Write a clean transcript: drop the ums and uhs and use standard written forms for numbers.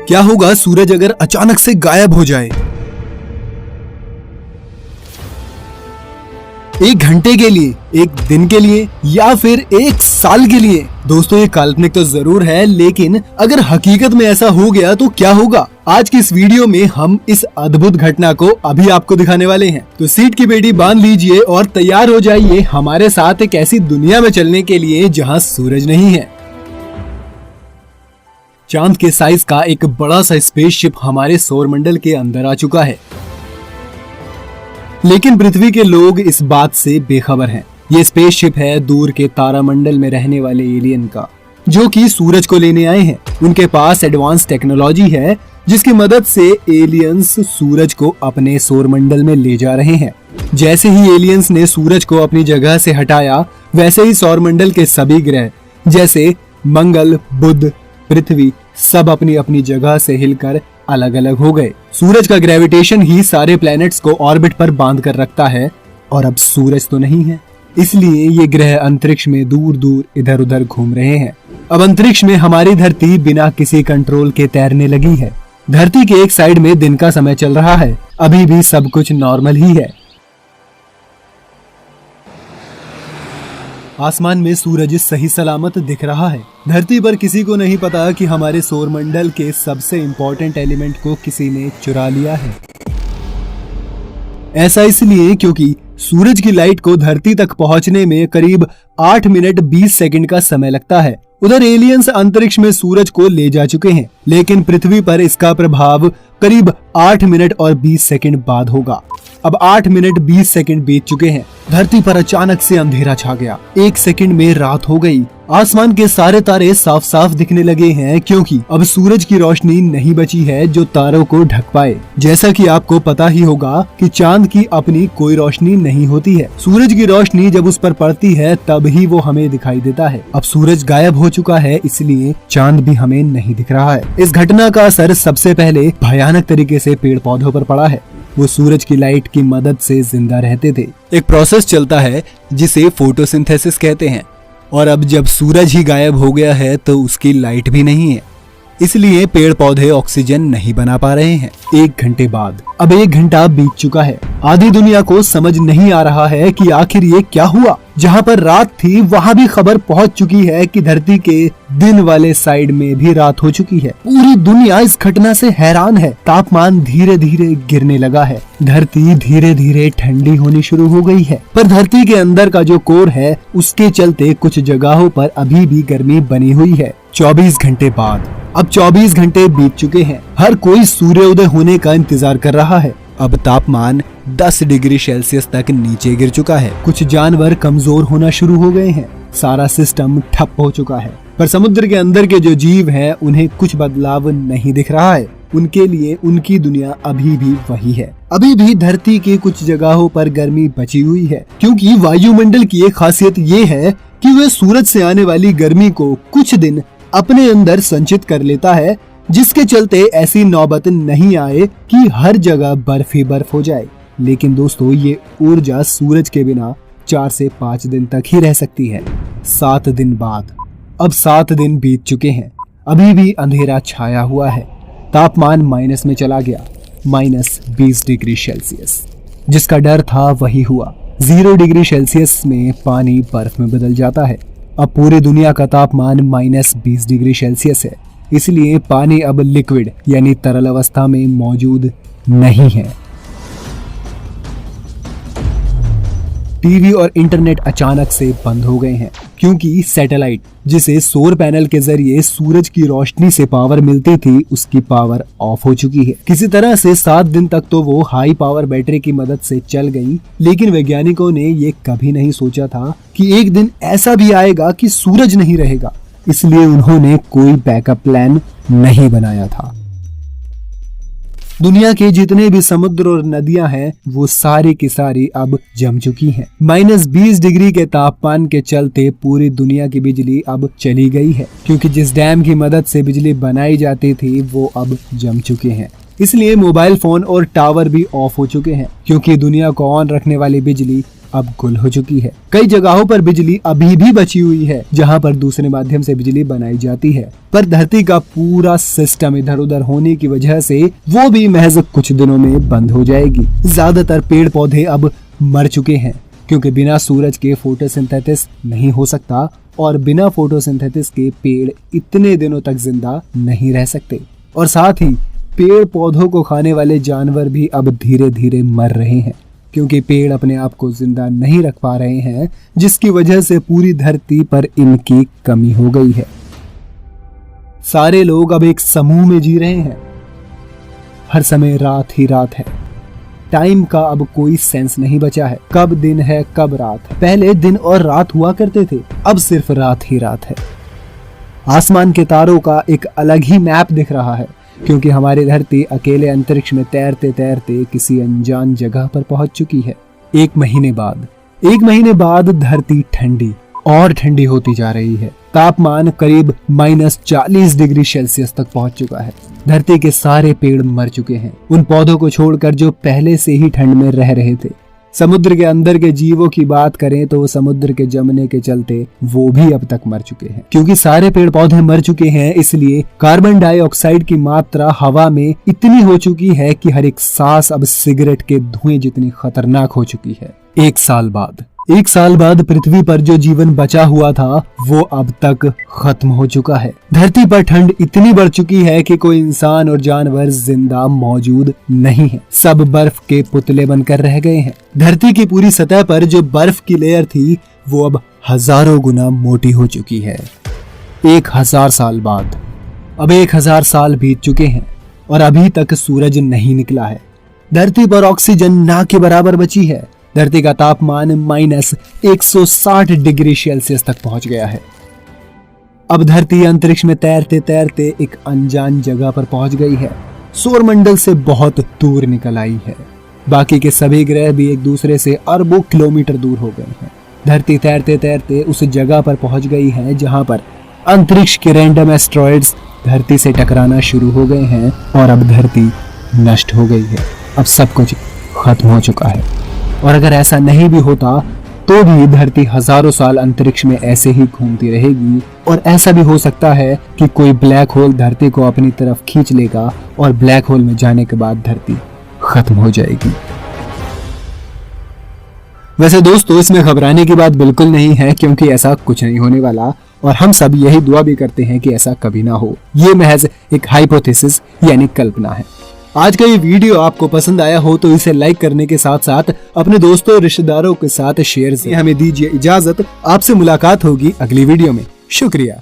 क्या होगा सूरज अगर अचानक से गायब हो जाए? एक घंटे के लिए, एक दिन के लिए या फिर एक साल के लिए? दोस्तों, ये काल्पनिक तो जरूर है, लेकिन अगर हकीकत में ऐसा हो गया तो क्या होगा? आज की इस वीडियो में हम इस अद्भुत घटना को अभी आपको दिखाने वाले हैं। तो सीट की बेड़ी बांध लीजिए और तैयार हो जाइए हमारे साथ एक ऐसी दुनिया में चलने के लिए जहां सूरज नहीं है। चांद के साइज का एक बड़ा सा स्पेसशिप हमारे सौरमंडल के अंदर आ चुका है, लेकिन पृथ्वी के लोग इस बात से बेखबर हैं। ये स्पेसशिप है दूर के तारामंडल में रहने वाले एलियन का, जो कि सूरज को लेने आए हैं। उनके पास एडवांस टेक्नोलॉजी है जिसकी मदद से एलियंस सूरज को अपने सौरमंडल में ले जा रहे हैं। जैसे ही एलियंस ने सूरज को अपनी जगह से हटाया, वैसे ही सौरमंडल के सभी ग्रह जैसे मंगल, बुध, पृथ्वी सब अपनी अपनी जगह से हिलकर अलग अलग हो गए। सूरज का ग्रेविटेशन ही सारे प्लैनेट्स को ऑर्बिट पर बांध कर रखता है, और अब सूरज तो नहीं है, इसलिए ये ग्रह अंतरिक्ष में दूर दूर इधर उधर घूम रहे हैं। अब अंतरिक्ष में हमारी धरती बिना किसी कंट्रोल के तैरने लगी है। धरती के एक साइड में दिन का समय चल रहा है, अभी भी सब कुछ नॉर्मल ही है। आसमान में सूरज सही सलामत दिख रहा है। धरती पर किसी को नहीं पता कि हमारे सौरमंडल के सबसे इम्पोर्टेंट एलिमेंट को किसी ने चुरा लिया है। ऐसा इसलिए क्योंकि सूरज की लाइट को धरती तक पहुंचने में करीब 8 मिनट 20 सेकंड का समय लगता है। उधर एलियंस अंतरिक्ष में सूरज को ले जा चुके हैं, लेकिन पृथ्वी पर इसका प्रभाव करीब 8 मिनट और 20 सेकंड बाद होगा। अब 8 मिनट 20 सेकंड बीत चुके हैं। धरती पर अचानक से अंधेरा छा गया। 1 सेकंड में रात हो गई। आसमान के सारे तारे साफ साफ दिखने लगे हैं, क्योंकि अब सूरज की रोशनी नहीं बची है जो तारों को ढक पाए। जैसा कि आपको पता ही होगा कि चांद की अपनी कोई रोशनी नहीं होती है। सूरज की रोशनी जब उस पर पड़ती है तब ही वो हमें दिखाई देता है। अब सूरज गायब हो चुका है, इसलिए चांद भी हमें नहीं दिख रहा है। इस घटना का असर सबसे पहले भयानक तरीके से पेड़ पौधों पर पड़ा है। वो सूरज की लाइट की मदद से जिंदा रहते थे। एक प्रोसेस चलता है जिसे फोटोसिंथेसिस कहते हैं, और अब जब सूरज ही गायब हो गया है तो उसकी लाइट भी नहीं है, इसलिए पेड़ पौधे ऑक्सीजन नहीं बना पा रहे हैं। 1 घंटे बाद, अब 1 घंटा बीत चुका है। आधी दुनिया को समझ नहीं आ रहा है कि आखिर ये क्या हुआ। जहाँ पर रात थी वहाँ भी खबर पहुँच चुकी है कि धरती के दिन वाले साइड में भी रात हो चुकी है। पूरी दुनिया इस घटना से हैरान है। तापमान धीरे धीरे गिरने लगा है। धरती धीरे धीरे ठंडी होनी शुरू हो गई है, पर धरती के अंदर का जो कोर है उसके चलते कुछ जगहों पर अभी भी गर्मी बनी हुई है। 24 घंटे बाद, अब 24 घंटे बीत चुके हैं। हर कोई सूर्योदय होने का इंतजार कर रहा है। अब तापमान 10 डिग्री सेल्सियस तक नीचे गिर चुका है। कुछ जानवर कमजोर होना शुरू हो गए हैं। सारा सिस्टम ठप हो चुका है, पर समुद्र के अंदर के जो जीव हैं उन्हें कुछ बदलाव नहीं दिख रहा है। उनके लिए उनकी दुनिया अभी भी वही है। अभी भी धरती के कुछ जगहों पर गर्मी बची हुई है, क्योंकि वायुमंडल की एक खासियत ये है कि वह सूरज से आने वाली गर्मी को कुछ दिन अपने अंदर संचित कर लेता है, जिसके चलते ऐसी नौबत नहीं आए कि हर जगह बर्फ ही बर्फ हो जाए। लेकिन दोस्तों, ये ऊर्जा सूरज के बिना 4 से 5 दिन तक ही रह सकती है। 7 दिन बाद, अब 7 दिन बीत चुके हैं। अभी भी अंधेरा छाया हुआ है। तापमान माइनस में चला गया, -20 डिग्री सेल्सियस। जिसका डर था वही हुआ। 0 डिग्री सेल्सियस में पानी बर्फ में बदल जाता है। अब पूरी दुनिया का तापमान -20 डिग्री सेल्सियस है, इसलिए पानी अब लिक्विड यानी तरल अवस्था में मौजूद नहीं है। टीवी और इंटरनेट अचानक से बंद हो गए हैं, क्योंकि सैटेलाइट जिसे सौर पैनल के जरिए सूरज की रोशनी से पावर मिलती थी, उसकी पावर ऑफ हो चुकी है। किसी तरह से 7 दिन तक तो वो हाई पावर बैटरी की मदद से चल गई, लेकिन वैज्ञानिकों ने ये कभी नहीं सोचा था कि एक दिन ऐसा भी आएगा कि सूरज नहीं रहेगा, इसलिए उन्होंने कोई बैकअप प्लान नहीं बनाया था। दुनिया के जितने भी समुद्र और नदियां हैं वो सारी की सारी अब जम चुकी हैं। -20 डिग्री के तापमान के चलते पूरी दुनिया की बिजली अब चली गई है, क्योंकि जिस डैम की मदद से बिजली बनाई जाती थी वो अब जम चुके हैं। इसलिए मोबाइल फोन और टावर भी ऑफ हो चुके हैं, क्योंकि दुनिया को ऑन रखने वाली बिजली अब गुल हो चुकी है। कई जगहों पर बिजली अभी भी बची हुई है जहां पर दूसरे माध्यम से बिजली बनाई जाती है, पर धरती का पूरा सिस्टम इधर उधर होने की वजह से वो भी महज कुछ दिनों में बंद हो जाएगी। ज्यादातर पेड़ पौधे अब मर चुके हैं क्योंकि बिना सूरज के फोटोसिंथेसिस नहीं हो सकता और बिना फोटोसिंथेसिस के पेड़ इतने दिनों तक जिंदा नहीं रह सकते। और साथ ही पेड़ पौधों को खाने वाले जानवर भी अब धीरे धीरे मर रहे हैं क्योंकि पेड़ अपने आप को जिंदा नहीं रख पा रहे हैं, जिसकी वजह से पूरी धरती पर इनकी कमी हो गई है। सारे लोग अब एक समूह में जी रहे हैं। हर समय रात ही रात है। टाइम का अब कोई सेंस नहीं बचा है। कब दिन है कब रात है। पहले दिन और रात हुआ करते थे, अब सिर्फ रात ही रात है। आसमान के तारों का एक अलग ही मैप दिख रहा है क्योंकि हमारी धरती अकेले अंतरिक्ष में तैरते तैरते किसी अनजान जगह पर पहुंच चुकी है। एक महीने बाद धरती ठंडी और ठंडी होती जा रही है। तापमान करीब -40 डिग्री सेल्सियस तक पहुंच चुका है। धरती के सारे पेड़ मर चुके हैं, उन पौधों को छोड़कर जो पहले से ही ठंड में रह रहे थे। समुद्र के अंदर के जीवों की बात करें तो समुद्र के जमने के चलते वो भी अब तक मर चुके हैं। क्योंकि सारे पेड़ पौधे मर चुके हैं, इसलिए कार्बन डाइऑक्साइड की मात्रा हवा में इतनी हो चुकी है कि हर एक सांस अब सिगरेट के धुएं जितनी खतरनाक हो चुकी है। एक साल बाद पृथ्वी पर जो जीवन बचा हुआ था वो अब तक खत्म हो चुका है। धरती पर ठंड इतनी बढ़ चुकी है कि कोई इंसान और जानवर जिंदा मौजूद नहीं है। सब बर्फ के पुतले बनकर रह गए हैं। धरती की पूरी सतह पर जो बर्फ की लेयर थी वो अब हजारों गुना मोटी हो चुकी है। 1000 साल बाद अब 1000 साल बीत चुके हैं और अभी तक सूरज नहीं निकला है। धरती पर ऑक्सीजन ना के बराबर बची है। धरती का तापमान -160 डिग्री सेल्सियस तक पहुंच गया है। अब धरती अंतरिक्ष में तैरते तैरते एक अनजान जगह पर पहुंच गई है। सौरमंडल से बहुत दूर निकल आई है। बाकी के सभी ग्रह भी एक दूसरे से अरबों किलोमीटर दूर हो गए हैं। धरती तैरते तैरते उस जगह पर पहुंच गई है जहां पर अंतरिक्ष के रैंडम एस्ट्रॉइड्स धरती से टकराना शुरू हो गए हैं और अब धरती नष्ट हो गई है। अब सब कुछ खत्म हो चुका है। और अगर ऐसा नहीं भी होता तो भी धरती हजारों साल अंतरिक्ष में ऐसे ही घूमती रहेगी और ऐसा भी हो सकता है कि कोई ब्लैक होल धरती को अपनी तरफ खींच लेगा और ब्लैक होल में जाने के बाद धरती खत्म हो जाएगी। वैसे दोस्तों, इसमें घबराने की बात बिल्कुल नहीं है क्योंकि ऐसा कुछ नहीं होने वाला और हम सब यही दुआ भी करते हैं कि ऐसा कभी ना हो। ये महज एक हाइपोथेसिस यानी कल्पना है। आज का ये वीडियो आपको पसंद आया हो तो इसे लाइक करने के साथ साथ अपने दोस्तों और रिश्तेदारों के साथ शेयर से हमें दीजिए इजाजत। आपसे मुलाकात होगी अगली वीडियो में। शुक्रिया।